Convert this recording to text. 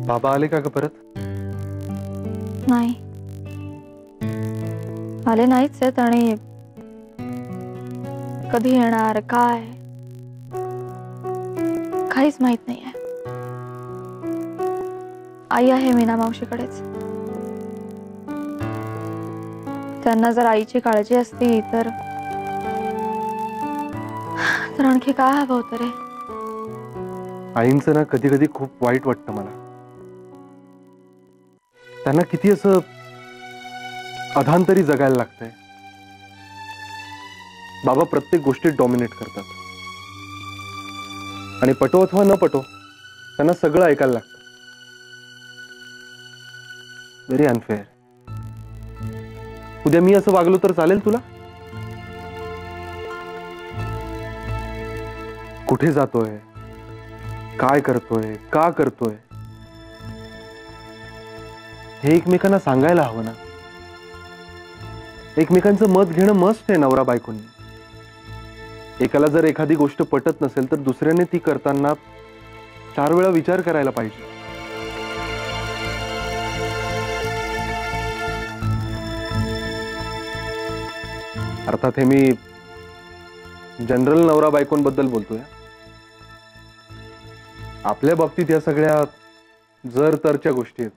बाबा आले का ग परत? नाही, आले नाहीच आहेत आणि कधी येणार काय काहीच माहित नाहीये. आई आहे मीना मावशीकडेच. त्यांना जर आईची काळजी असती तर आणखी काय हवं होतं रे. आईंचं ना कधी कधी खूप वाईट वाटतं मला. त्यांना किती असं अधांतरी जगायला लागतंय. बाबा प्रत्येक गोष्टीत डॉमिनेट करतात आणि पटो अथवा न पटो त्यांना सगळं ऐकायला लागतं. Very unfair. उद्या मी असं वागलो तर चालेल तुला? कुठे जातोय, काय करतोय, का करतोय हे एकमेकांना सांगायला हवं ना. एकमेकांचं मत घेणं मस्त आहे नवरा बायकोंनी. एकाला जर एखादी गोष्ट पटत नसेल तर दुसऱ्याने ती करताना 4 वेळा विचार करायला पाहिजे. अर्थात हे मी जनरल नवरा बायकोंबद्दल बोलतोय. आपल्या बाबतीत या सगळ्या जर तरच्या गोष्टी आहेत.